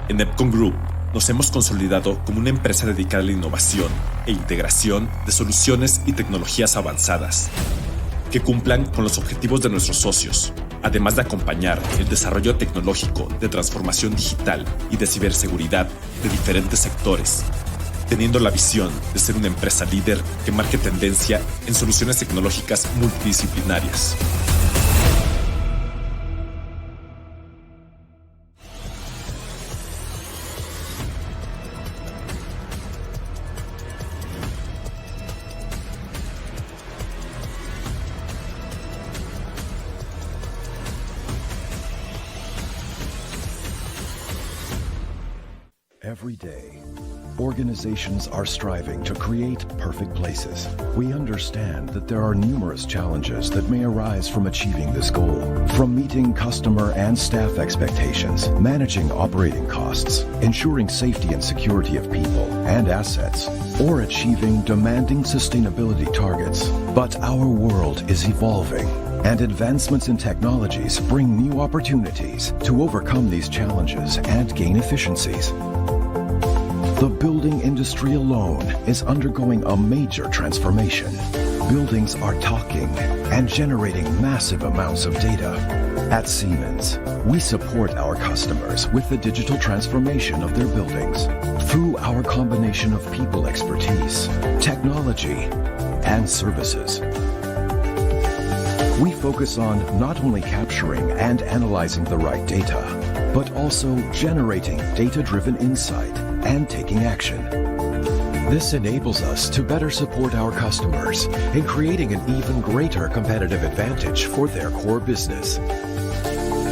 En Epcon Group nos hemos consolidado como una empresa dedicada a la innovación e integración de soluciones y tecnologías avanzadas que cumplan con los objetivos de nuestros socios, además de acompañar el desarrollo tecnológico de transformación digital y de ciberseguridad de diferentes sectores, teniendo la visión de ser una empresa líder que marque tendencia en soluciones tecnológicas multidisciplinarias. Every day, organizations are striving to create perfect places. We understand that there are numerous challenges that may arise from achieving this goal. From meeting customer and staff expectations, managing operating costs, ensuring safety and security of people and assets, or achieving demanding sustainability targets. But our world is evolving, and advancements in technologies bring new opportunities to overcome these challenges and gain efficiencies. The building industry alone is undergoing a major transformation. Buildings are talking and generating massive amounts of data. At Siemens, we support our customers with the digital transformation of their buildings through our combination of people expertise, technology, and services. We focus on not only capturing and analyzing the right data, but also generating data-driven insight and taking action. This enables us to better support our customers in creating an even greater competitive advantage for their core business.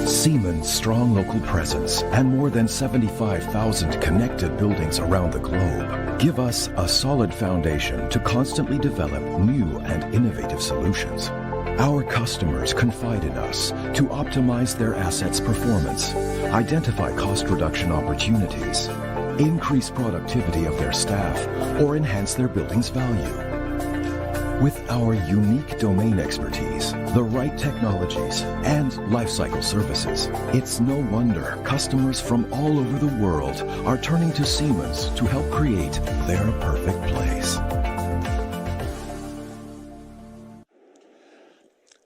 Siemens' strong local presence and more than 75,000 connected buildings around the globe give us a solid foundation to constantly develop new and innovative solutions. Our customers confide in us to optimize their assets' performance, identify cost reduction opportunities, increase productivity of their staff, or enhance their building's value. With our unique domain expertise, the right technologies, and lifecycle services, it's no wonder customers from all over the world are turning to Siemens to help create their perfect place.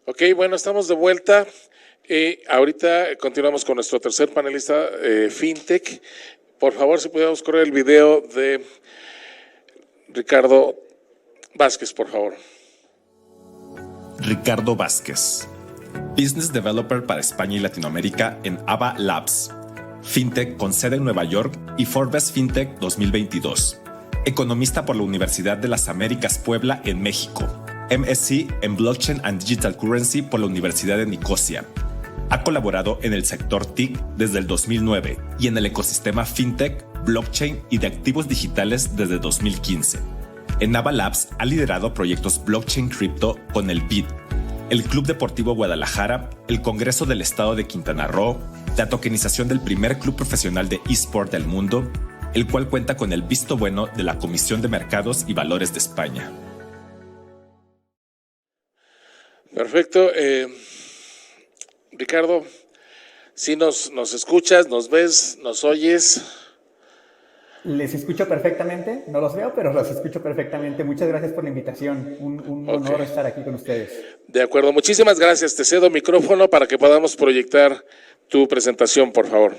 Ok, bueno, estamos de vuelta. Ahorita continuamos con nuestro tercer panelista, FinTech. Por favor, si pudiéramos correr el video de Ricardo Vázquez, por favor. Ricardo Vázquez, Business Developer para España y Latinoamérica en Ava Labs, FinTech con sede en Nueva York y Forbes FinTech 2022. Economista por la Universidad de las Américas Puebla en México. MSc en Blockchain and Digital Currency por la Universidad de Nicosia. Ha colaborado en el sector TIC desde el 2009 y en el ecosistema FinTech, Blockchain y de activos digitales desde 2015. En Ava Labs ha liderado proyectos Blockchain Crypto con el BID, el Club Deportivo Guadalajara, el Congreso del Estado de Quintana Roo, la tokenización del primer club profesional de eSport del mundo, el cual cuenta con el visto bueno de la Comisión de Mercados y Valores de España. Perfecto. Ricardo, si nos escuchas, nos ves, nos oyes. Les escucho perfectamente, no los veo, pero los escucho perfectamente. Muchas gracias por la invitación, un honor estar aquí con ustedes. De acuerdo, muchísimas gracias. Te cedo micrófono para que podamos proyectar tu presentación, por favor.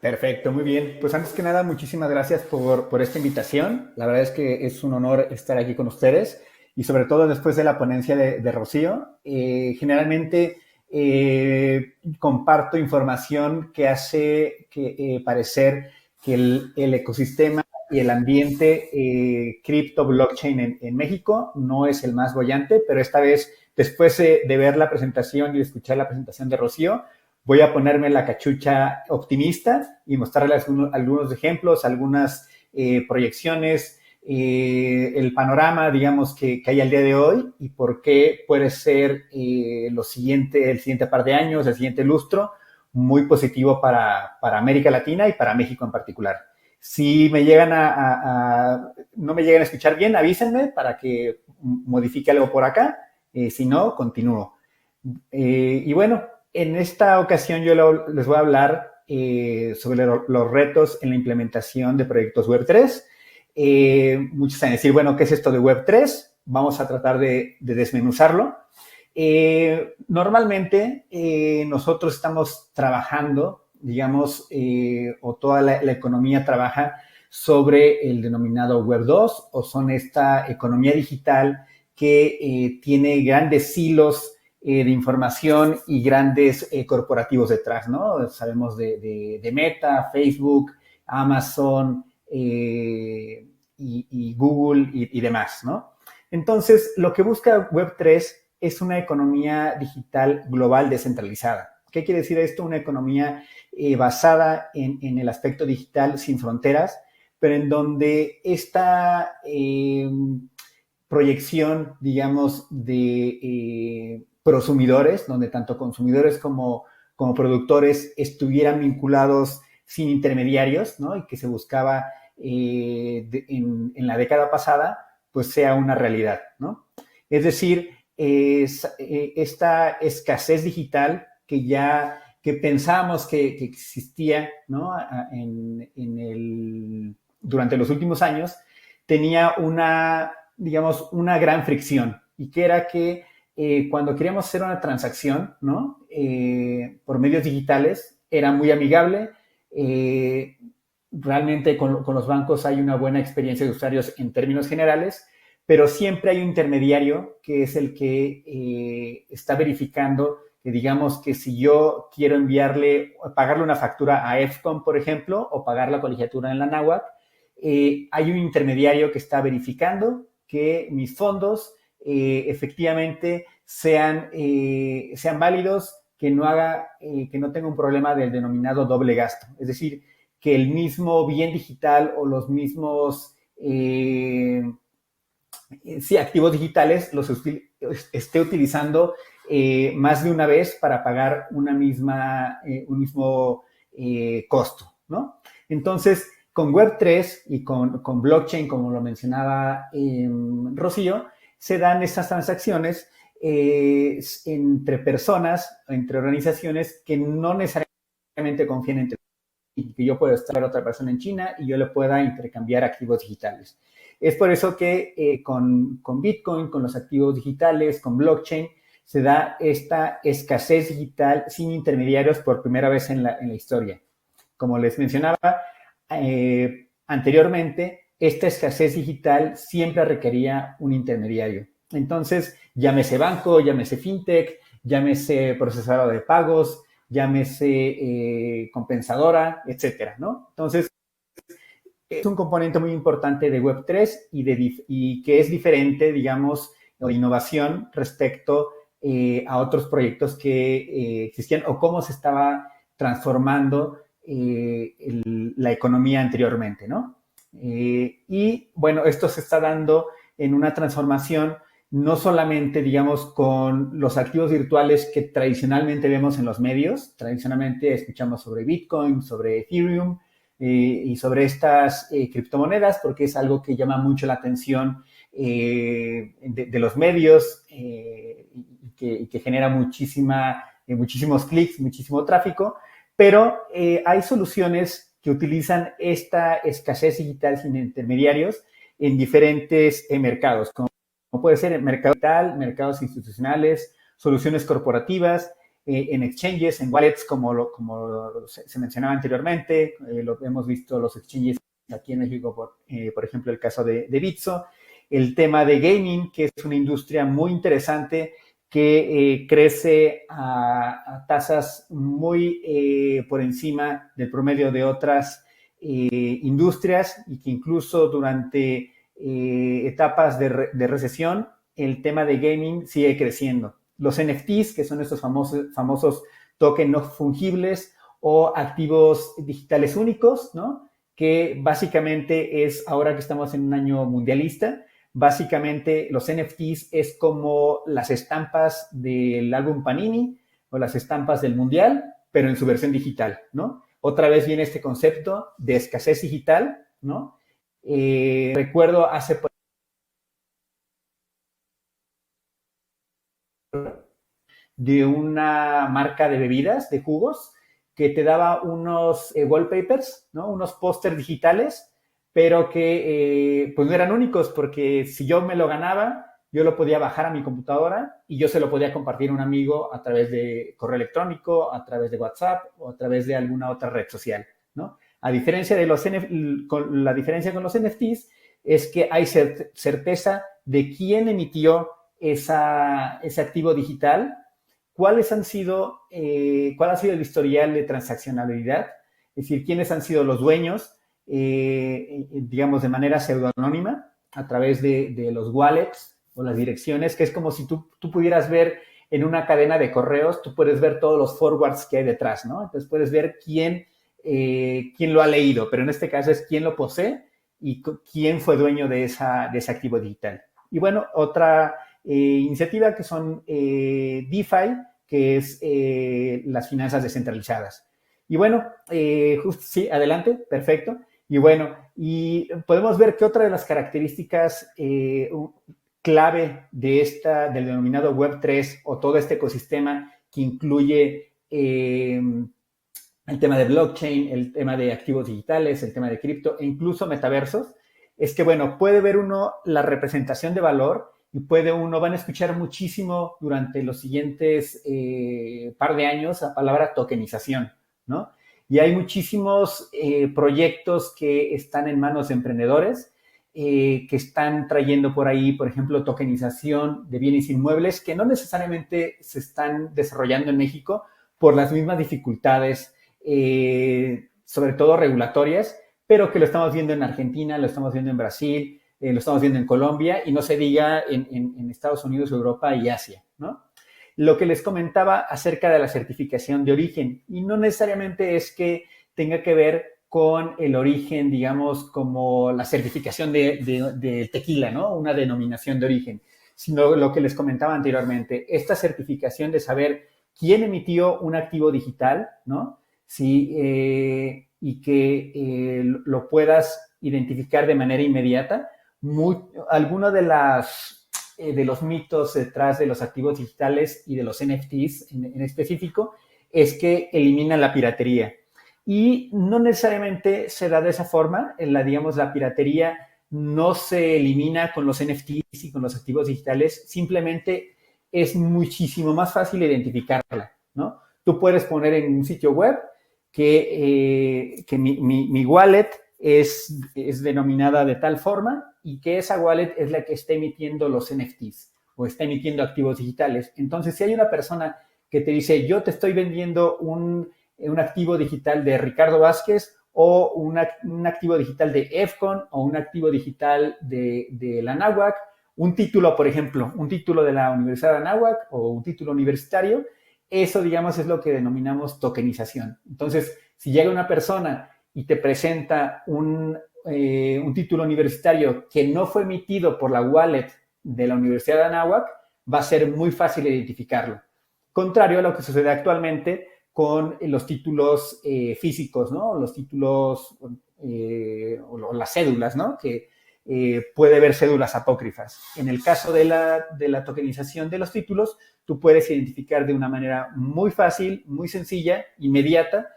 Perfecto, muy bien. Pues antes que nada, muchísimas gracias por esta invitación. La verdad es que es un honor estar aquí con ustedes y sobre todo después de la ponencia de Rocío. Generalmente comparto información que hace parecer que el ecosistema y el ambiente cripto blockchain en México no es el más bollante, pero esta vez, después de ver la presentación y de escuchar la presentación de Rocío, voy a ponerme la cachucha optimista y mostrarles algunos ejemplos, algunas proyecciones, el panorama, digamos, que hay al día de hoy y por qué puede ser el siguiente par de años, el siguiente lustro, muy positivo para América Latina y para México en particular. Si me llegan no me llegan a escuchar bien, avísenme para que modifique algo por acá. Si no, continúo. Y bueno, en esta ocasión yo les voy a hablar sobre los retos en la implementación de proyectos Web3. Muchos van a decir, bueno, ¿qué es esto de Web3? Vamos a tratar de desmenuzarlo. Normalmente nosotros estamos trabajando, digamos, o toda la economía trabaja sobre el denominado Web 2, o son esta economía digital que tiene grandes silos de información y grandes corporativos detrás, ¿no? Sabemos de Meta, Facebook, Amazon y Google y demás, ¿no? Entonces, lo que busca Web3 es una economía digital global descentralizada. ¿Qué quiere decir esto? Una economía basada en el aspecto digital sin fronteras, pero en donde esta proyección, digamos, de prosumidores, donde tanto consumidores como productores estuvieran vinculados sin intermediarios, ¿no? Y que se buscaba en la década pasada, pues sea una realidad, ¿no? Es decir, esta escasez digital que pensábamos que existía, ¿no? Durante los últimos años, tenía digamos, una gran fricción, y que era que cuando queríamos hacer una transacción, ¿no? Por medios digitales, era muy amigable. Realmente con los bancos hay una buena experiencia de usuarios en términos generales, pero siempre hay un intermediario que es el que está verificando que, digamos, que si yo quiero pagarle una factura a EFCOM, por ejemplo, o pagar la colegiatura en la náhuatl, hay un intermediario que está verificando que mis fondos efectivamente sean válidos, que no tenga un problema del denominado doble gasto. Es decir, que el mismo bien digital o los mismos activos digitales los esté utilizando más de una vez para pagar un mismo costo, ¿no? Entonces, con Web3 y con blockchain, como lo mencionaba Rocío, se dan estas transacciones entre personas, entre organizaciones que no necesariamente confían entre y que yo pueda estar otra persona en China y yo le pueda intercambiar activos digitales. Es por eso que con Bitcoin, con los activos digitales, con blockchain, se da esta escasez digital sin intermediarios por primera vez en la historia. Como les mencionaba anteriormente, esta escasez digital siempre requería un intermediario. Entonces, llámese banco, llámese fintech, llámese procesador de pagos, llámese compensadora, etcétera, ¿no? Entonces, es un componente muy importante de Web3 y que es diferente, digamos, de innovación respecto a otros proyectos que existían o cómo se estaba transformando la economía anteriormente, ¿no? Y bueno, esto se está dando en una transformación no solamente, digamos, con los activos virtuales que tradicionalmente vemos en los medios. Tradicionalmente escuchamos sobre Bitcoin, sobre Ethereum y sobre estas criptomonedas, porque es algo que llama mucho la atención de los medios y que genera muchísimos clics, muchísimo tráfico. Pero hay soluciones que utilizan esta escasez digital sin intermediarios en diferentes mercados, como puede ser el mercado digital, mercados institucionales, soluciones corporativas, en exchanges, en wallets, como se mencionaba anteriormente. Lo hemos visto los exchanges aquí en México, por ejemplo, el caso de Bitso. El tema de gaming, que es una industria muy interesante que crece a tasas muy por encima del promedio de otras industrias, y que incluso durante etapas de recesión, el tema de gaming sigue creciendo. Los NFTs, que son estos famosos tokens no fungibles o activos digitales únicos, ¿no? Que básicamente ahora que estamos en un año mundialista, básicamente los NFTs es como las estampas del álbum Panini o las estampas del mundial, pero en su versión digital, ¿no? Otra vez viene este concepto de escasez digital, ¿no? Recuerdo hace de una marca de bebidas, de jugos, que te daba unos wallpapers, ¿no? Unos pósters digitales, pero que pues no eran únicos, porque si yo me lo ganaba, yo lo podía bajar a mi computadora y yo se lo podía compartir a un amigo a través de correo electrónico, a través de WhatsApp o a través de alguna otra red social, ¿no? A diferencia de la diferencia con los NFTs es que hay certeza de quién emitió ese activo digital, cuál ha sido el historial de transaccionalidad, es decir, quiénes han sido los dueños, digamos, de manera pseudonónima, a través de los wallets o las direcciones, que es como si tú pudieras ver en una cadena de correos, tú puedes ver todos los forwards que hay detrás, ¿no? Entonces puedes ver quién lo ha leído, pero en este caso es quién lo posee y quién fue dueño de ese activo digital. Y bueno, otra iniciativa que son DeFi, que es las finanzas descentralizadas. Y bueno, sí, adelante, perfecto. Y bueno, y podemos ver que otra de las características clave del denominado Web3 o todo este ecosistema que incluye el tema de blockchain, el tema de activos digitales, el tema de cripto e incluso metaversos, es que, bueno, puede ver uno la representación de valor y van a escuchar muchísimo durante los siguientes par de años la palabra tokenización, ¿no? Y hay muchísimos proyectos que están en manos de emprendedores que están trayendo por ahí, por ejemplo, tokenización de bienes inmuebles que no necesariamente se están desarrollando en México por las mismas dificultades, sobre todo regulatorias, pero que lo estamos viendo en Argentina, lo estamos viendo en Brasil, lo estamos viendo en Colombia y no se diga en Estados Unidos, Europa y Asia, ¿no? Lo que les comentaba acerca de la certificación de origen, y no necesariamente es que tenga que ver con el origen, digamos, como la certificación de tequila, ¿no? Una denominación de origen, sino lo que les comentaba anteriormente, esta certificación de saber quién emitió un activo digital, ¿no? Sí, y que lo puedas identificar de manera inmediata. Algunos de los mitos detrás de los activos digitales y de los NFTs en específico es que eliminan la piratería. Y no necesariamente se da de esa forma. La piratería no se elimina con los NFTs y con los activos digitales. Simplemente es muchísimo más fácil identificarla, ¿no? Tú puedes poner en un sitio web que mi wallet es denominada de tal forma y que esa wallet es la que está emitiendo los NFTs o está emitiendo activos digitales. Entonces, si hay una persona que te dice, yo te estoy vendiendo un activo digital de Ricardo Vázquez o un activo digital de EFCON o un activo digital de la Anáhuac, un título, por ejemplo, un título de la Universidad de Anáhuac o un título universitario, eso, digamos, es lo que denominamos tokenización. Entonces, si llega una persona y te presenta un título universitario que no fue emitido por la wallet de la Universidad de Anáhuac, va a ser muy fácil identificarlo. Contrario a lo que sucede actualmente con los títulos físicos, ¿no? Los títulos o las cédulas, ¿no? Que puede haber cédulas apócrifas. En el caso de la tokenización de los títulos, tú puedes identificar de una manera muy fácil, muy sencilla, inmediata,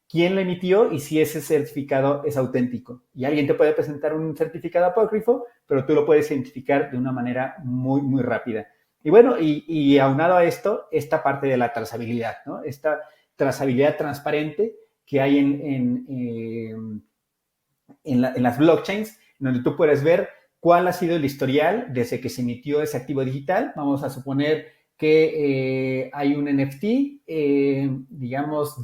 quién lo emitió y si ese certificado es auténtico. Y alguien te puede presentar un certificado apócrifo, pero tú lo puedes identificar de una manera muy, muy rápida. Y bueno, y aunado a esto, esta parte de la trazabilidad, ¿no? Esta trazabilidad transparente que hay en las blockchains, donde tú puedes ver cuál ha sido el historial desde que se emitió ese activo digital. Vamos a suponer que hay un NFT, digamos,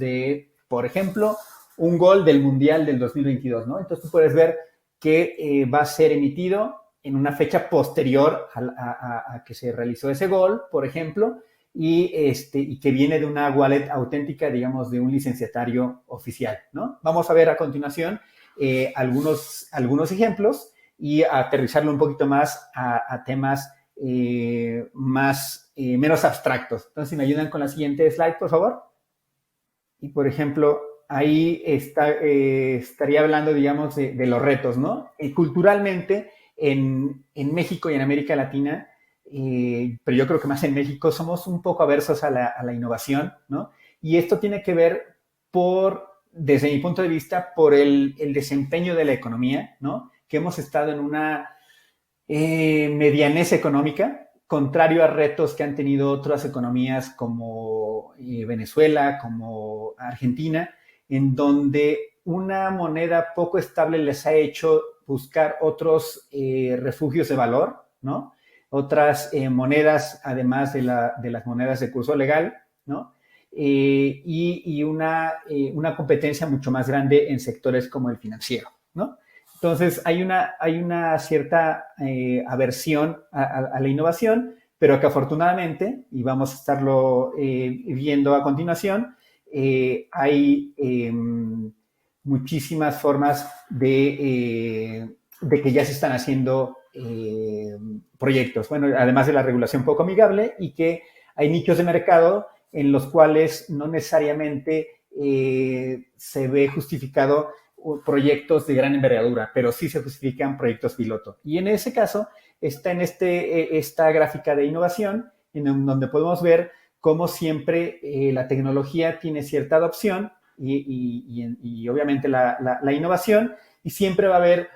por ejemplo, un gol del Mundial del 2022, ¿no? Entonces tú puedes ver que va a ser emitido en una fecha posterior a que se realizó ese gol, por ejemplo, y que viene de una wallet auténtica, digamos, de un licenciatario oficial, ¿no? Vamos a ver a continuación algunos ejemplos y a aterrizarlo un poquito más a temas menos abstractos. Entonces, si me ayudan con la siguiente slide, por favor. Y, por ejemplo, ahí estaría hablando, digamos, de los retos, ¿no? Culturalmente, en México y en América Latina, pero yo creo que más en México, somos un poco aversos a la innovación, ¿no? Y esto tiene que ver desde mi punto de vista, por el desempeño de la economía, ¿no? Que hemos estado en una medianez económica, contrario a retos que han tenido otras economías como Venezuela, como Argentina, en donde una moneda poco estable les ha hecho buscar otros refugios de valor, ¿no? Otras monedas, además de las monedas de curso legal, ¿no? Y una competencia mucho más grande en sectores como el financiero, ¿no? Entonces, hay una cierta aversión a la innovación, pero que afortunadamente, y vamos a estarlo viendo a continuación, hay muchísimas formas de que ya se están haciendo proyectos. Bueno, además de la regulación poco amigable, y que hay nichos de mercado en los cuales no necesariamente se ve justificado proyectos de gran envergadura, pero sí se justifican proyectos piloto. Y en ese caso está en esta gráfica de innovación, en donde podemos ver cómo siempre la tecnología tiene cierta adopción y obviamente la innovación, y siempre va a haber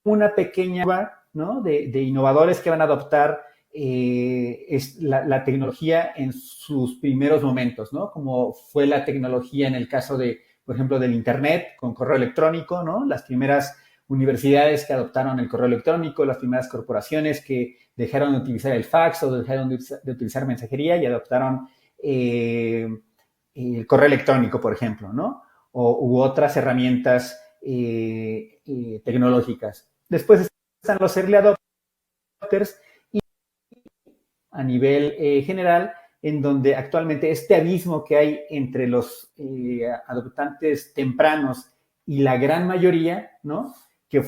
una pequeña, ¿no? de innovadores que van a adoptar la tecnología en sus primeros momentos, ¿no? Como fue la tecnología en el caso por ejemplo, del Internet con correo electrónico, ¿no? Las primeras universidades que adoptaron el correo electrónico, las primeras corporaciones que dejaron de utilizar el fax o dejaron de utilizar mensajería y adoptaron el correo electrónico, por ejemplo, ¿no? U otras herramientas tecnológicas. Después están los early adopters y a nivel general, en donde actualmente este abismo que hay entre los adoptantes tempranos y la gran mayoría, ¿no? Que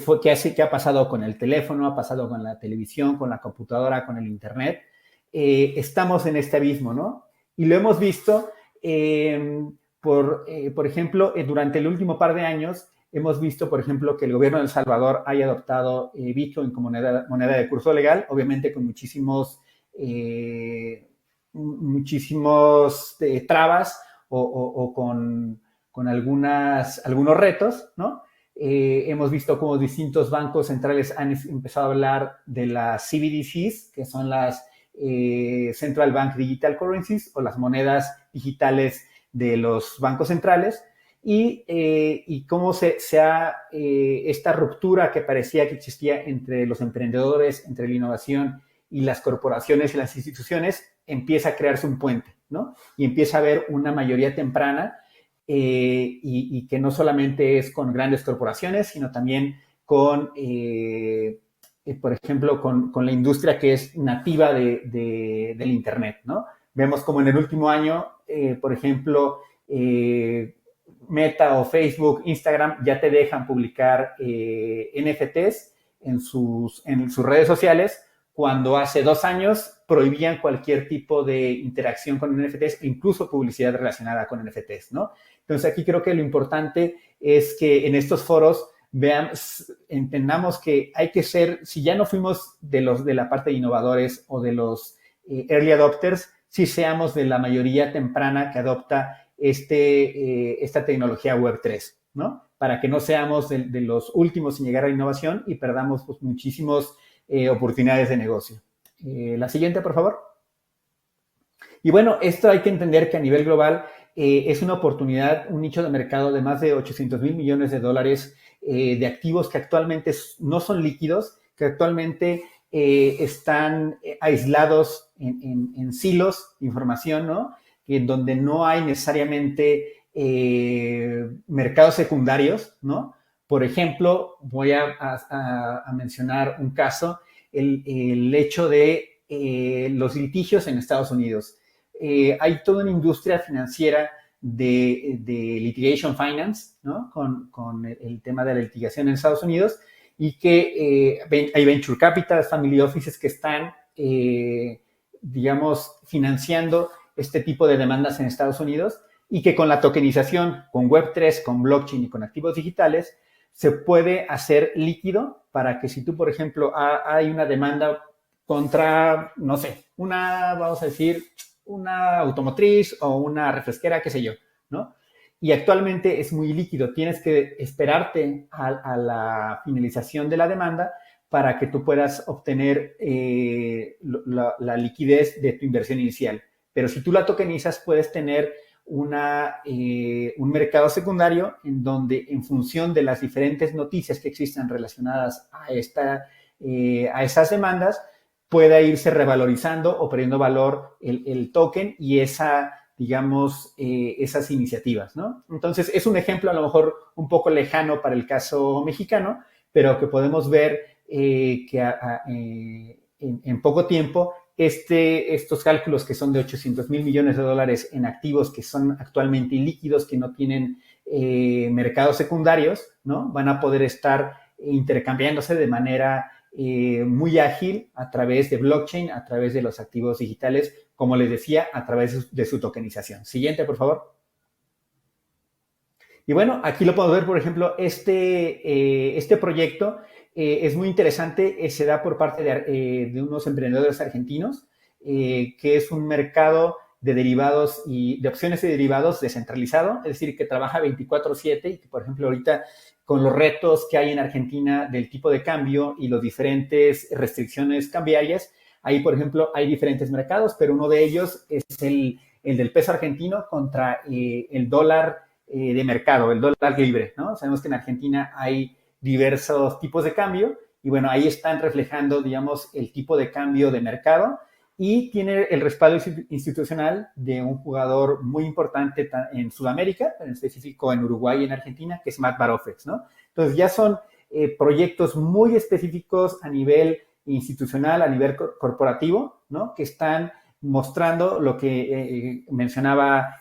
ha pasado con el teléfono, ha pasado con la televisión, con la computadora, con el Internet. Estamos en este abismo, ¿no? Y lo hemos visto, por ejemplo, durante el último par de años, hemos visto, por ejemplo, que el gobierno de El Salvador haya adoptado Bitcoin como moneda de curso legal, obviamente con muchísimos trabas o con algunos retos, ¿no? Hemos visto cómo distintos bancos centrales han empezado a hablar de las CBDCs, que son las Central Bank Digital Currencies, o las monedas digitales de los bancos centrales, y cómo esta ruptura que parecía que existía entre los emprendedores, entre la innovación y las corporaciones y las instituciones, empieza a crearse un puente, ¿no? Y empieza a haber una mayoría temprana y que no solamente es con grandes corporaciones, sino también con, por ejemplo, con la industria que es nativa del Internet, ¿no? Vemos como en el último año, por ejemplo, Meta o Facebook, Instagram ya te dejan publicar NFTs en sus redes sociales, cuando hace 2 años prohibían cualquier tipo de interacción con NFTs, incluso publicidad relacionada con NFTs, ¿no? Entonces, aquí creo que lo importante es que en estos foros entendamos que hay que ser, si ya no fuimos de la parte de innovadores o de los early adopters, sí seamos de la mayoría temprana que adopta esta tecnología Web3, ¿no? Para que no seamos de los últimos en llegar a la innovación y perdamos pues, muchísimos oportunidades de negocio. La siguiente, por favor. Y bueno, esto hay que entender que a nivel global es una oportunidad, un nicho de mercado de más de 800,000 millones de dólares de activos que actualmente no son líquidos, que actualmente están aislados en silos de información, ¿no? En donde no hay necesariamente mercados secundarios, ¿no? Por ejemplo, voy a mencionar un caso, el hecho de los litigios en Estados Unidos. Hay toda una industria financiera de litigation finance, ¿no? Con el tema de la litigación en Estados Unidos, y que hay venture capital, family offices que están, digamos, financiando este tipo de demandas en Estados Unidos, y que con la tokenización, con Web3, con blockchain y con activos digitales, se puede hacer líquido para que si tú, por ejemplo, hay una demanda contra, no sé, vamos a decir, una automotriz o una refresquera, qué sé yo, ¿no? y actualmente es muy líquido. Tienes que esperarte a la finalización de la demanda para que tú puedas obtener la liquidez de tu inversión inicial. Pero si tú la tokenizas, puedes tener un mercado secundario en donde, en función de las diferentes noticias que existan relacionadas a esas demandas, pueda irse revalorizando o perdiendo valor el token y digamos, esas iniciativas, ¿no? Entonces, es un ejemplo a lo mejor un poco lejano para el caso mexicano, pero que podemos ver que en poco tiempo estos cálculos, que son de 800 mil millones de dólares en activos que son actualmente ilíquidos, que no tienen mercados secundarios, ¿no? Van a poder estar intercambiándose de manera muy ágil a través de blockchain, a través de los activos digitales, como les decía, a través de su tokenización. Siguiente, por favor. Y bueno, aquí lo podemos ver, por ejemplo, este proyecto es muy interesante, se da por parte de unos emprendedores argentinos, que es un mercado de derivados y de opciones y derivados descentralizado, es decir, que trabaja 24/7 y que, por ejemplo, ahorita con los retos que hay en Argentina del tipo de cambio y las diferentes restricciones cambiarias, ahí, por ejemplo, hay diferentes mercados, pero uno de ellos es el del peso argentino contra el dólar de mercado, el dólar libre, ¿no? Sabemos que en Argentina hay diversos tipos de cambio y, bueno, ahí están reflejando, digamos, el tipo de cambio de mercado y tiene el respaldo institucional de un jugador muy importante en Sudamérica, en específico en Uruguay y en Argentina, que es Matt Barofex, ¿no? Entonces ya son proyectos muy específicos a nivel institucional, a nivel corporativo, ¿no? Que están mostrando lo que mencionaba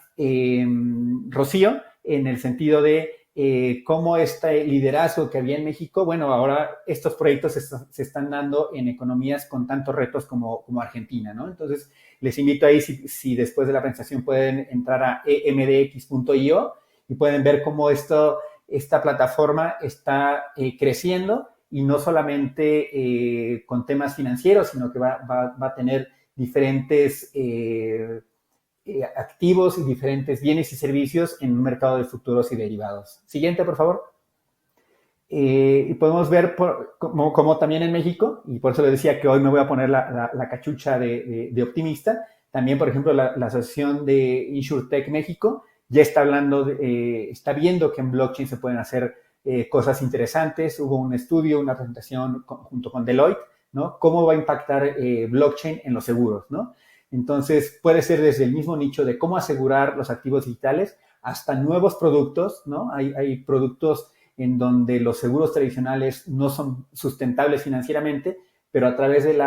Rocío, en el sentido de cómo este liderazgo que había en México, bueno, ahora estos proyectos se están dando en economías con tantos retos como Argentina, ¿no? Entonces, les invito ahí, si después de la presentación pueden entrar a emdx.io y pueden ver cómo esta plataforma está creciendo y no solamente con temas financieros, sino que va a tener diferentes activos y diferentes bienes y servicios en un mercado de futuros y derivados. Siguiente, por favor. Y podemos ver como también en México, y por eso les decía que hoy me voy a poner la cachucha de optimista, también, por ejemplo, la Asociación de InsurTech México ya está está viendo que en blockchain se pueden hacer cosas interesantes. Hubo un estudio, una presentación junto con Deloitte, ¿no? Cómo va a impactar blockchain en los seguros, ¿no? Entonces, puede ser desde el mismo nicho de cómo asegurar los activos digitales hasta nuevos productos, ¿no? Hay productos en donde los seguros tradicionales no son sustentables financieramente, pero a través del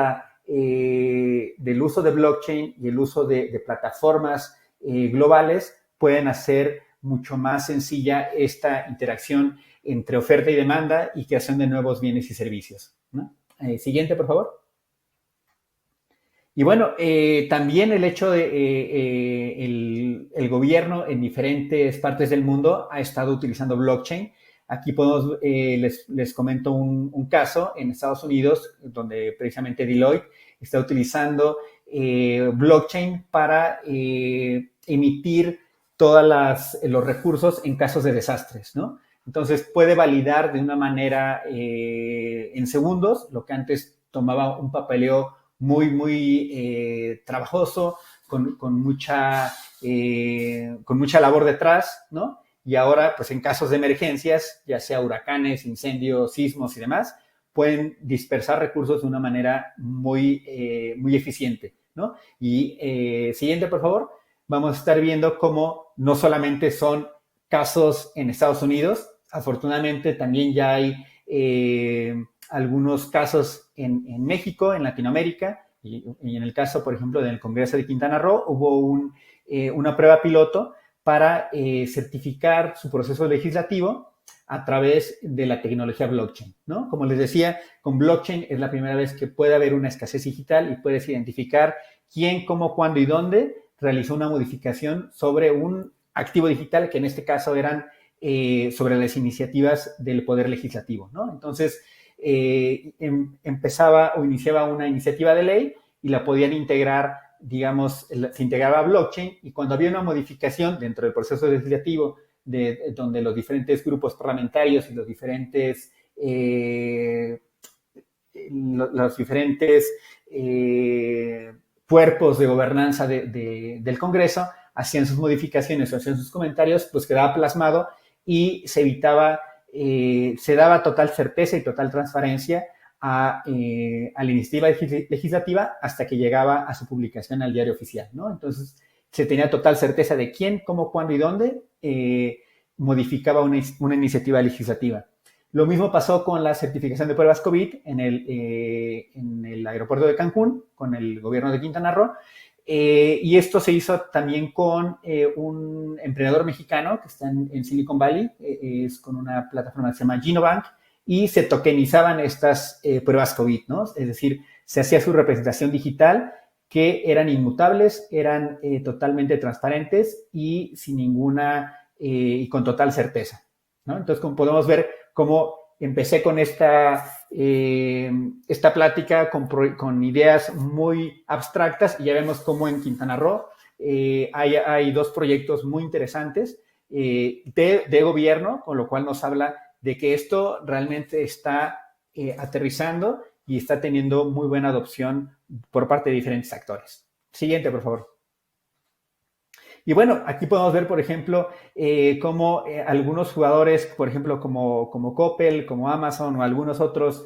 uso de blockchain y el uso de plataformas globales pueden hacer mucho más sencilla esta interacción entre oferta y demanda y creación de nuevos bienes y servicios, ¿no? Siguiente, por favor. Y bueno, también el hecho de el gobierno en diferentes partes del mundo ha estado utilizando blockchain. Aquí les comento un caso en Estados Unidos, donde precisamente Deloitte está utilizando blockchain para emitir todos los recursos en casos de desastres, ¿no? Entonces puede validar de una manera en segundos lo que antes tomaba un papeleo muy trabajoso, con mucha labor detrás, ¿no? Y ahora, pues en casos de emergencias, ya sea huracanes, incendios, sismos y demás, pueden dispersar recursos de una manera muy eficiente, ¿no? Y siguiente, por favor. Vamos a estar viendo cómo no solamente son casos en Estados Unidos, afortunadamente también ya hay algunos casos en México, en Latinoamérica, y en el caso, por ejemplo, del Congreso de Quintana Roo, hubo una prueba piloto para certificar su proceso legislativo a través de la tecnología blockchain, ¿no? Como les decía, con blockchain es la primera vez que puede haber una escasez digital y puedes identificar quién, cómo, cuándo y dónde realizó una modificación sobre un activo digital, que en este caso eran sobre las iniciativas del Poder Legislativo, ¿no? Entonces, empezaba o iniciaba una iniciativa de ley y la podían integrar, digamos, se integraba a blockchain, y cuando había una modificación dentro del proceso legislativo donde los diferentes grupos parlamentarios y los diferentes cuerpos de gobernanza del Congreso hacían sus modificaciones o hacían sus comentarios, pues quedaba plasmado y se evitaba, se daba total certeza y total transparencia a la iniciativa legislativa hasta que llegaba a su publicación al diario oficial, ¿no? Entonces, se tenía total certeza de quién, cómo, cuándo y dónde modificaba una iniciativa legislativa. Lo mismo pasó con la certificación de pruebas COVID en el aeropuerto de Cancún, con el gobierno de Quintana Roo, y esto se hizo también con un emprendedor mexicano que está en Silicon Valley, es con una plataforma que se llama Genobank, y se tokenizaban estas pruebas COVID, ¿no? Es decir, se hacía su representación digital, que eran inmutables, eran totalmente transparentes y sin ninguna, y con total certeza, ¿no? Entonces, como podemos ver, cómo empecé con esta plática con ideas muy abstractas y ya vemos cómo en Quintana Roo hay dos proyectos muy interesantes de gobierno, con lo cual nos habla de que esto realmente está aterrizando y está teniendo muy buena adopción por parte de diferentes actores. Siguiente, por favor. Y bueno, aquí podemos ver, por ejemplo, cómo algunos jugadores, por ejemplo, como Coppel, como Amazon o algunos otros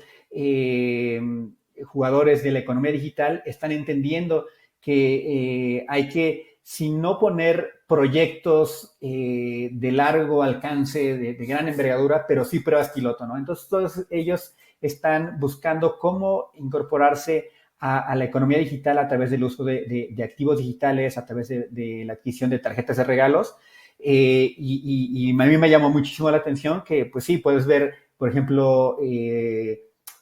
jugadores de la economía digital están entendiendo que hay que, si no poner proyectos de largo alcance, de gran envergadura, pero sí pruebas piloto, ¿no? Entonces, todos ellos están buscando cómo incorporarse a la economía digital a través del uso de activos digitales, a través de la adquisición de tarjetas de regalos. Y a mí me llamó muchísimo la atención que, pues sí, puedes ver, por ejemplo,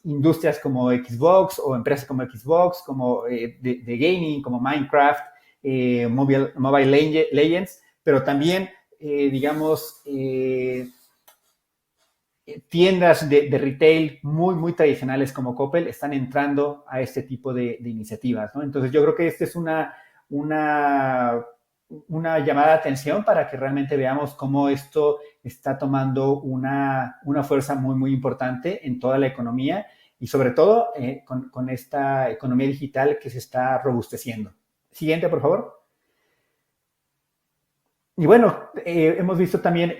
industrias como Xbox o empresas como Xbox, como de gaming, como Minecraft, Mobile Legends, pero también, digamos, tiendas de retail muy, muy tradicionales como Coppel están entrando a este tipo de iniciativas, ¿no? Entonces, yo creo que esta es una llamada de atención para que realmente veamos cómo esto está tomando una fuerza muy, muy importante en toda la economía y sobre todo con esta economía digital que se está robusteciendo. Siguiente, por favor. Y bueno, hemos visto también,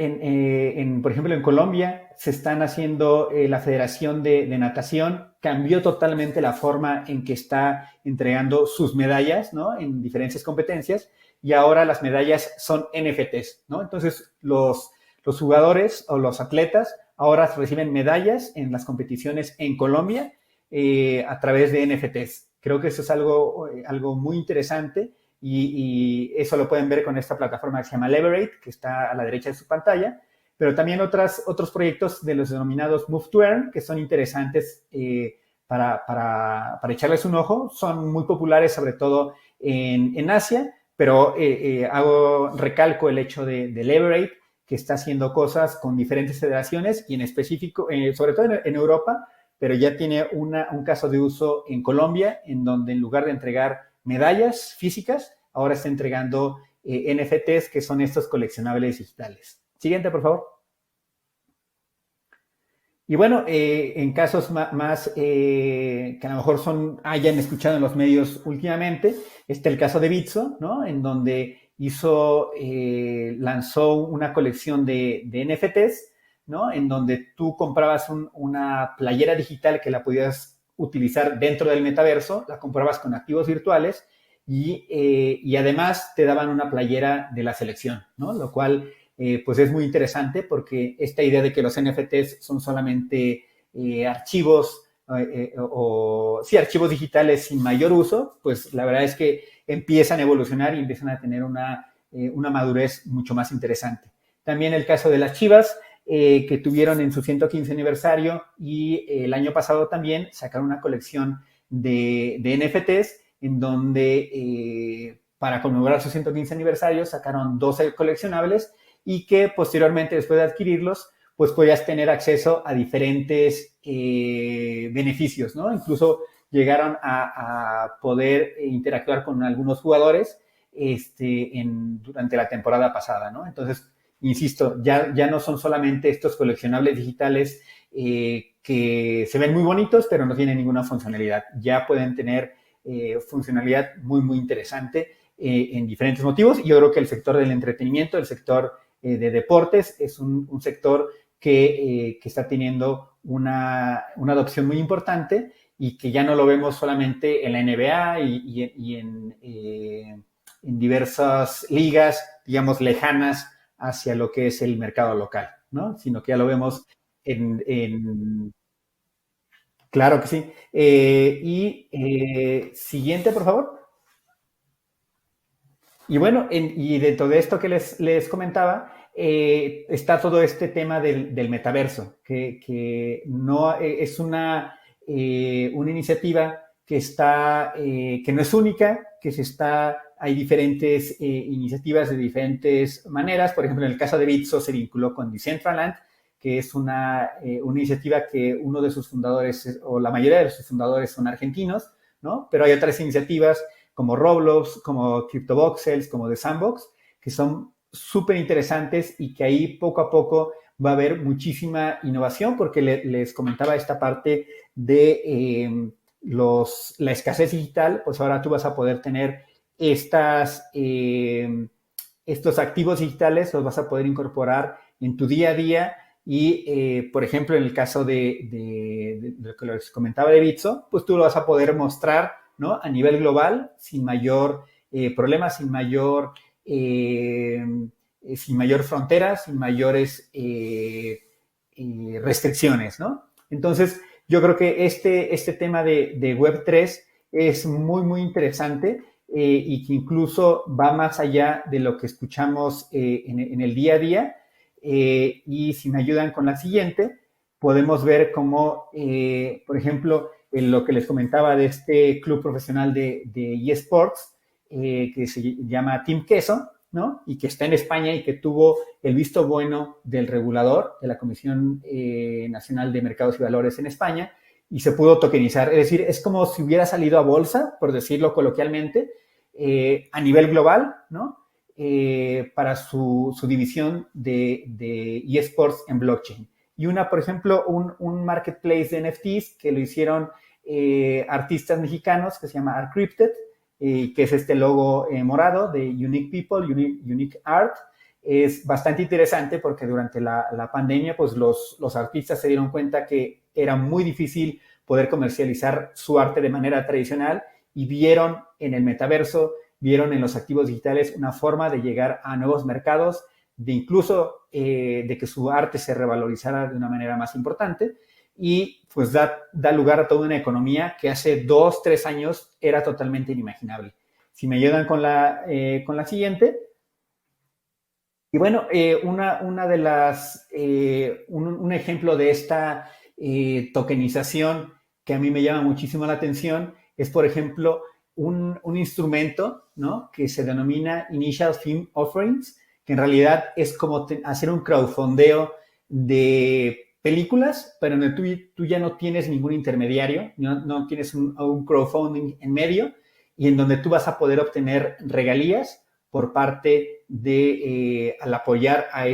por ejemplo, en Colombia se están haciendo, la Federación de Natación cambió totalmente la forma en que está entregando sus medallas, ¿no? En diferentes competencias, y ahora las medallas son NFTs, ¿no? Entonces, los jugadores o los atletas ahora reciben medallas en las competiciones en Colombia a través de NFTs. Creo que eso es algo muy interesante. Y eso lo pueden ver con esta plataforma que se llama Leverate, que está a la derecha de su pantalla, pero también otros proyectos de los denominados Move to Earn, que son interesantes para echarles un ojo. Son muy populares, sobre todo en Asia, pero recalco el hecho de Leverate, que está haciendo cosas con diferentes federaciones y en específico, sobre todo en Europa, pero ya tiene un caso de uso en Colombia, en donde en lugar de entregar medallas físicas, ahora está entregando NFTs, que son estos coleccionables digitales. Siguiente, por favor. Y bueno, en casos más que a lo mejor hayan escuchado en los medios últimamente, está el caso de Bitso, ¿no? En donde lanzó una colección de NFTs, ¿no? En donde tú comprabas una playera digital que la podías utilizar dentro del metaverso, la comprabas con activos virtuales y además te daban una playera de la selección, ¿no? Lo cual pues es muy interesante porque esta idea de que los NFTs son solamente archivos archivos digitales sin mayor uso, pues la verdad es que empiezan a evolucionar y empiezan a tener una madurez mucho más interesante. También el caso de las Chivas, que tuvieron en su 115 aniversario y el año pasado también sacaron una colección de NFTs en donde para conmemorar su 115 aniversario sacaron 12 coleccionables y que posteriormente, después de adquirirlos, pues podías tener acceso a diferentes beneficios, ¿no? Incluso llegaron a poder interactuar con algunos jugadores durante la temporada pasada, ¿no? Entonces, insisto, ya no son solamente estos coleccionables digitales que se ven muy bonitos, pero no tienen ninguna funcionalidad. Ya pueden tener funcionalidad muy, muy interesante en diferentes motivos. Y yo creo que el sector del entretenimiento, el sector de deportes, es un sector que está teniendo una adopción muy importante y que ya no lo vemos solamente en la NBA y en diversas ligas, digamos, lejanas hacia lo que es el mercado local, ¿no? Sino que ya lo vemos claro que sí. Siguiente, por favor. Y bueno, y dentro de esto que les comentaba, está todo este tema del metaverso, que no es una iniciativa que no es única, hay diferentes iniciativas de diferentes maneras. Por ejemplo, en el caso de Bitso se vinculó con Decentraland, que es una iniciativa que uno de sus fundadores, o la mayoría de sus fundadores son argentinos, ¿no? Pero hay otras iniciativas como Roblox, como CryptoVoxels, como The Sandbox, que son súper interesantes y que ahí poco a poco va a haber muchísima innovación, porque les comentaba esta parte de la escasez digital. Pues ahora tú vas a poder tener estos activos digitales, los vas a poder incorporar en tu día a día. Y, por ejemplo, en el caso de lo que les comentaba de Bitso, pues tú lo vas a poder mostrar, ¿no?, a nivel global, sin mayor problema, sin mayor frontera, sin mayores restricciones, ¿no? Entonces, yo creo que este tema de Web3 es muy, muy interesante y que incluso va más allá de lo que escuchamos en el día a día. Y si me ayudan con la siguiente, podemos ver cómo, por ejemplo, lo que les comentaba de este club profesional de eSports, que se llama Team Queso, ¿no? Y que está en España y que tuvo el visto bueno del regulador, de la Comisión Nacional de Mercados y Valores en España, y se pudo tokenizar. Es decir, es como si hubiera salido a bolsa, por decirlo coloquialmente, a nivel global, ¿no? Para su división de eSports en blockchain. Y por ejemplo, un marketplace de NFTs que lo hicieron artistas mexicanos, que se llama Artcrypted, que es este logo morado de Unique People, Unique Art. Es bastante interesante porque durante la pandemia, pues los artistas se dieron cuenta que era muy difícil poder comercializar su arte de manera tradicional y vieron en el metaverso, vieron en los activos digitales una forma de llegar a nuevos mercados, de incluso de que su arte se revalorizara de una manera más importante, y pues da lugar a toda una economía que hace 2, 3 años era totalmente inimaginable. Si me ayudan con la siguiente. Y bueno, una de las, un ejemplo de esta tokenización que a mí me llama muchísimo la atención es, por ejemplo, un instrumento, ¿no?, que se denomina Initial Film Offerings, que en realidad es como hacer un crowdfundeo de películas, pero en el tú ya no tienes ningún intermediario, no tienes un crowdfunding en medio, y en donde tú vas a poder obtener regalías por parte de, al apoyar a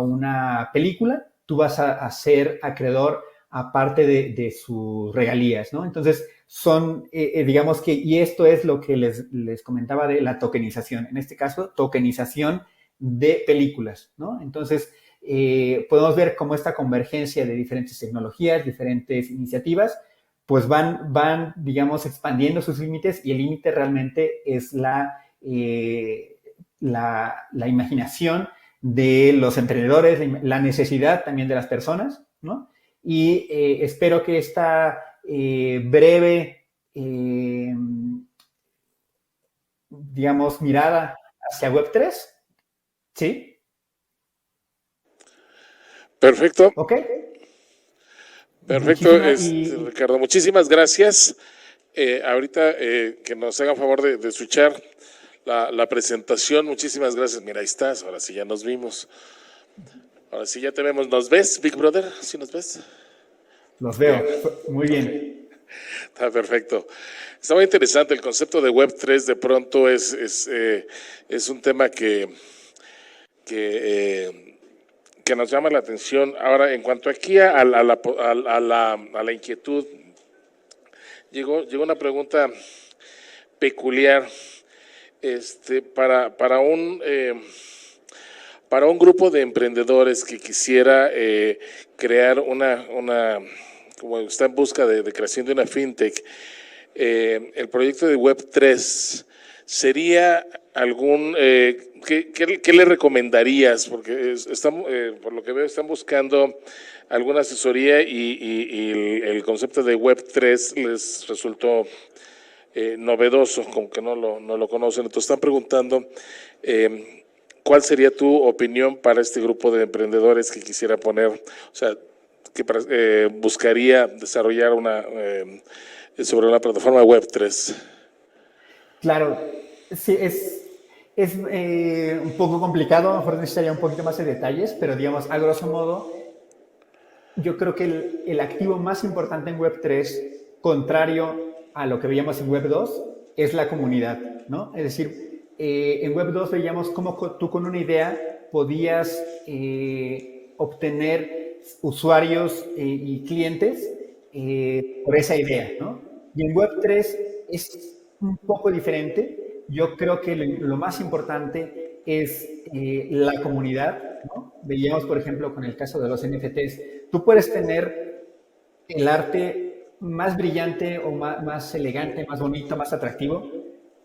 una película, tú vas a ser acreedor a parte de sus regalías, ¿no? Entonces, digamos que, y esto es lo que les comentaba de la tokenización, en este caso, tokenización de películas, ¿no? Entonces, podemos ver cómo esta convergencia de diferentes tecnologías, diferentes iniciativas, pues van, digamos, expandiendo sus límites, y el límite realmente es la imaginación de los emprendedores, la necesidad también de las personas, ¿no? Y espero que esta breve, digamos, mirada hacia Web3, ¿sí? Perfecto. Ok. Perfecto, Ricardo. Muchísimas gracias. Ahorita que nos hagan favor de escuchar la presentación. Muchísimas gracias. Mira, ahí estás. Ahora sí ya nos vimos. Ahora sí ya te vemos. ¿Nos ves, Big Brother? ¿Sí nos ves? Los veo. Muy bien. Está perfecto. Está muy interesante. El concepto de Web3 de pronto es un tema que que nos llama la atención. Ahora, en cuanto aquí a la inquietud, llegó una pregunta peculiar para un grupo de emprendedores que quisiera crear como está en busca de creación de una fintech. El proyecto de Web3 sería ¿qué le recomendarías? Porque por lo que veo están buscando alguna asesoría y el concepto de Web3 les resultó novedoso, como que no lo conocen. Entonces están preguntando ¿cuál sería tu opinión para este grupo de emprendedores que quisiera que buscaría desarrollar sobre una plataforma Web3? Claro, sí, es un poco complicado, a lo mejor necesitaría un poquito más de detalles, pero digamos, a grosso modo, yo creo que el activo más importante en Web3, contrario a lo que veíamos en Web2, es la comunidad, ¿no? Es decir, en Web2 veíamos cómo tú con una idea podías obtener usuarios y clientes por esa idea, ¿no? Y en Web3 es un poco diferente. Yo creo que lo más importante es la comunidad, ¿no? Veíamos, por ejemplo, con el caso de los NFTs, tú puedes tener el arte más brillante o más elegante, más bonito, más atractivo,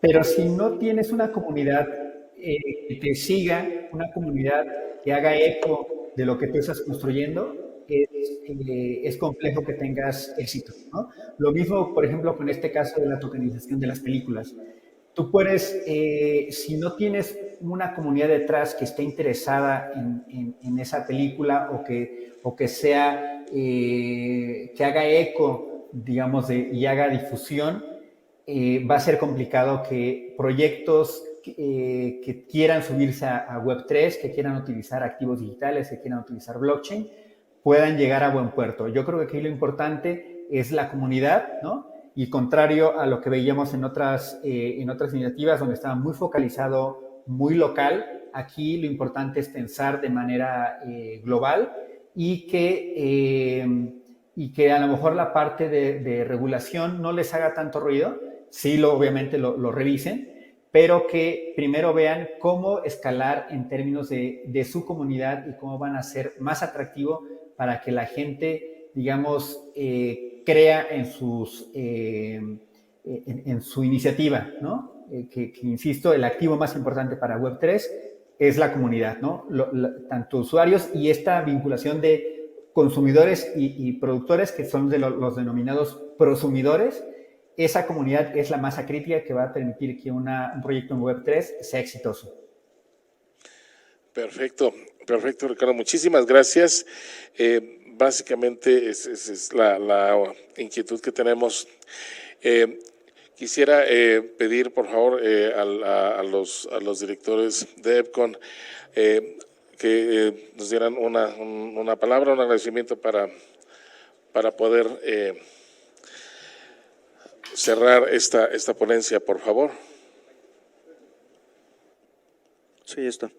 pero si no tienes una comunidad que te siga, una comunidad que haga eco de lo que tú estás construyendo, es complejo que tengas éxito, ¿no? Lo mismo, por ejemplo, con este caso de la tokenización de las películas. Tú puedes, si no tienes una comunidad detrás que esté interesada en esa película o que sea, que haga eco, digamos, y haga difusión, va a ser complicado que proyectos que quieran subirse a Web3, que quieran utilizar activos digitales, que quieran utilizar blockchain, puedan llegar a buen puerto. Yo creo que aquí lo importante es la comunidad, ¿no? Y contrario a lo que veíamos en otras iniciativas donde estaba muy focalizado, muy local, aquí lo importante es pensar de manera global y que a lo mejor la parte de regulación no les haga tanto ruido, sí obviamente lo revisen, pero que primero vean cómo escalar en términos de su comunidad y cómo van a ser más atractivo para que la gente, digamos, crea en su iniciativa, ¿no? Que insisto, el activo más importante para Web3 es la comunidad, ¿no? Tanto usuarios y esta vinculación de consumidores y productores, que son los denominados prosumidores. Esa comunidad es la masa crítica que va a permitir que un proyecto en Web3 sea exitoso. Perfecto, Ricardo. Muchísimas gracias. Básicamente es la inquietud que tenemos. Quisiera pedir, por favor, a los directores de EPCON que nos dieran una palabra, un agradecimiento para poder cerrar esta ponencia, por favor. Sí, ya está.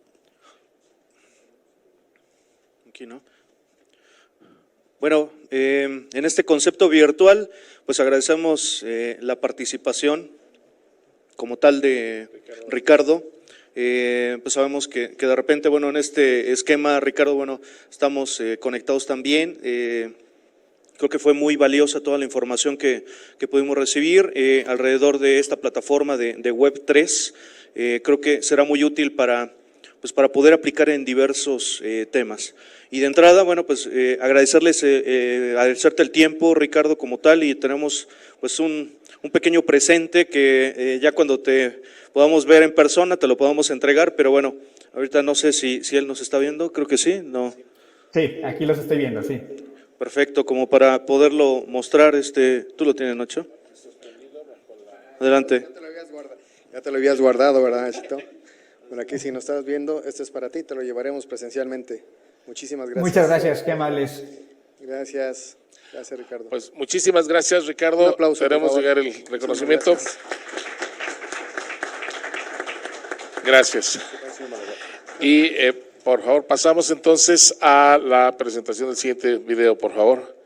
Aquí, ¿no? Bueno, en este concepto virtual, pues agradecemos la participación como tal de Ricardo. Pues sabemos que de repente, bueno, en este esquema, Ricardo, bueno, estamos conectados también. Creo que fue muy valiosa toda la información que pudimos recibir alrededor de esta plataforma de Web3. Creo que será muy útil para poder aplicar en diversos temas. Y de entrada, bueno, pues agradecerte el tiempo, Ricardo, como tal, y tenemos pues un pequeño presente que ya cuando te podamos ver en persona te lo podamos entregar, pero bueno, ahorita no sé si él nos está viendo, creo que sí, ¿no? Sí, aquí los estoy viendo, sí. Perfecto, como para poderlo mostrar, ¿tú lo tienes, Nacho? Adelante. Ya te lo habías guardado, ¿verdad, Nachito? Bueno, aquí si nos estás viendo, esto es para ti, te lo llevaremos presencialmente. Muchísimas gracias. Muchas gracias, qué amables. Gracias, Ricardo. Pues muchísimas gracias, Ricardo. Un aplauso. Haremos llegar el reconocimiento. Gracias. Y Por favor, pasamos entonces a la presentación del siguiente video, por favor.